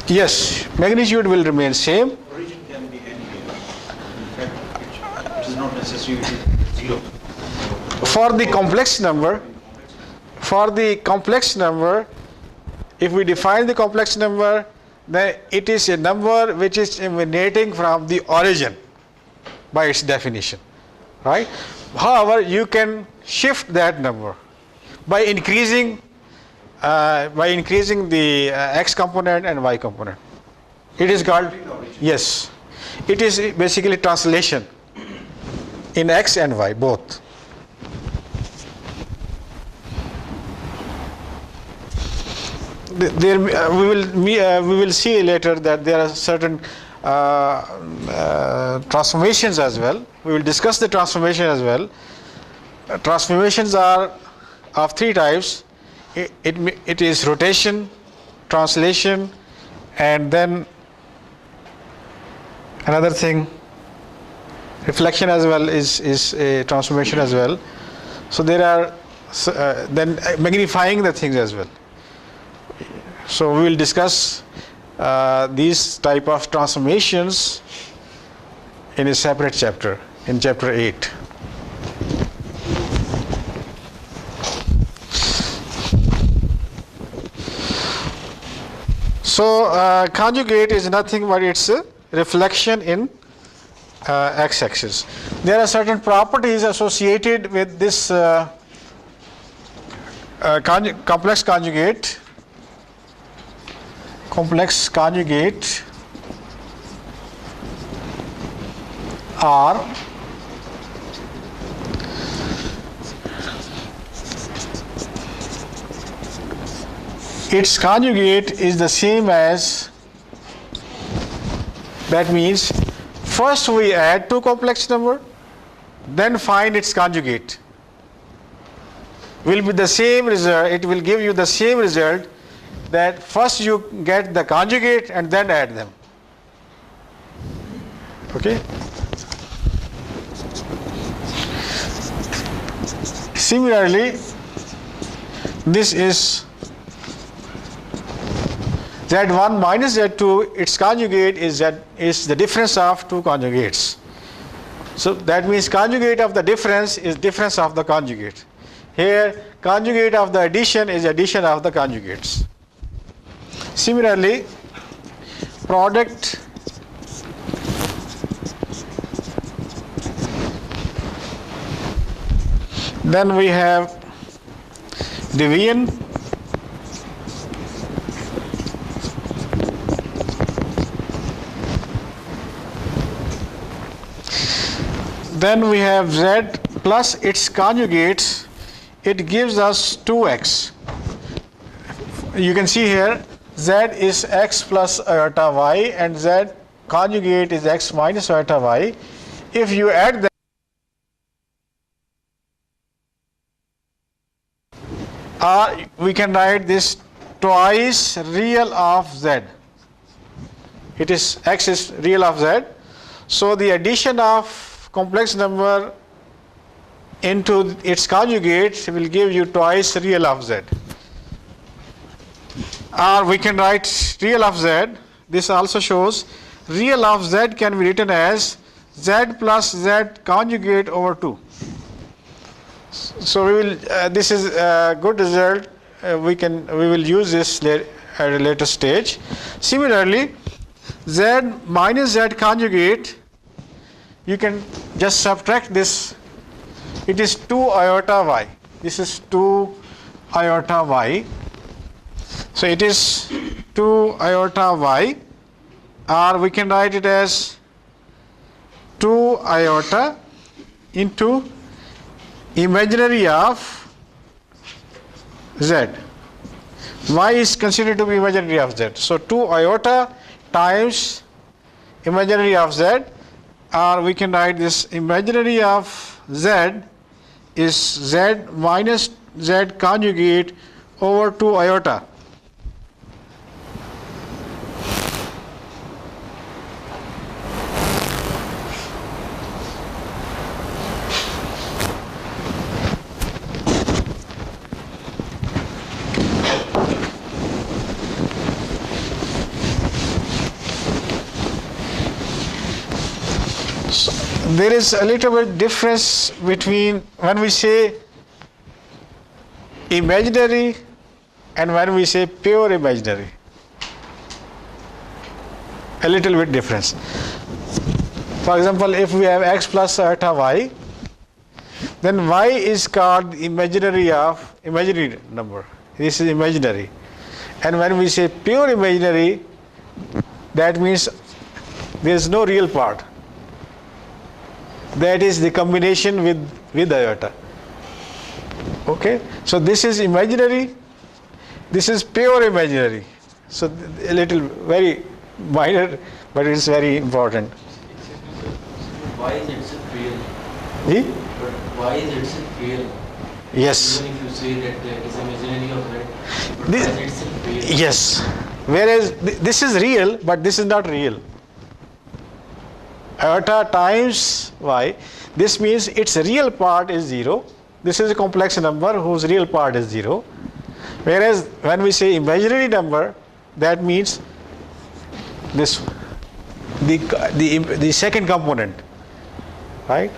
Yes, magnitude will remain same. Origin can be anywhere. In fact, it is not necessary to be 0. For the complex number, if we define the complex number, then it is a number which is emanating from the origin by its definition, right? However, you can shift that number by increasing the x component and y component. It is called, yes, it is basically translation in x and y both. There, we will see later that there are certain transformations as well. We will discuss the transformation as well. Transformations are of three types. It is rotation, translation, and then another thing, reflection as well is a transformation as well. So there are then magnifying the things as well. So we will discuss these type of transformations in a separate chapter, in chapter 8. So conjugate is nothing but it's a reflection in x-axis. There are certain properties associated with this complex conjugate. Complex conjugate are its conjugate is the same as, that means first we add two complex number, then find its conjugate. Will be the same result, it will give you the same result that first you get the conjugate and then add them. Okay? Similarly, this is Z1 minus Z2, its conjugate is the difference of two conjugates. So that means conjugate of the difference is difference of the conjugate. Here, conjugate of the addition is addition of the conjugates. Similarly, product then we have division, then we have Z plus its conjugates, it gives us 2x. You can see here Z is x plus iota y and Z conjugate is x minus iota y. If you add them, we can write this twice real of Z. It is x is real of Z. So the addition of complex number into its conjugate will give you twice real of Z. Or we can write real of Z. This also shows real of Z can be written as Z plus Z conjugate over 2. So we will. This is a good result. We will use this at a later stage. Similarly, Z minus Z conjugate, you can just subtract this. It is 2 iota y. This is 2 iota y. So it is 2 iota y, or we can write it as 2 iota into imaginary of Z. Y is considered to be imaginary of Z. So 2 iota times imaginary of Z, or we can write this imaginary of Z is Z minus Z conjugate over 2 iota. there is a little bit difference between when we say imaginary and when we say pure imaginary. A little bit difference. For example, if we have x plus iota y, then y is called imaginary number. This is imaginary. And when we say pure imaginary, that means there is no real part. That is the combination with iota. Okay? So this is imaginary, this is pure imaginary. So a little, very minor, but it's very important. Why is itself real? Ji? But why is itself real? Yes. Even if you say that it is imaginary or that, but This- why is itself real? Yes. Whereas this is real, but this is not real. Iota times y, this means its real part is 0. This is a complex number whose real part is 0. Whereas when we say imaginary number, that means this, the second component, right?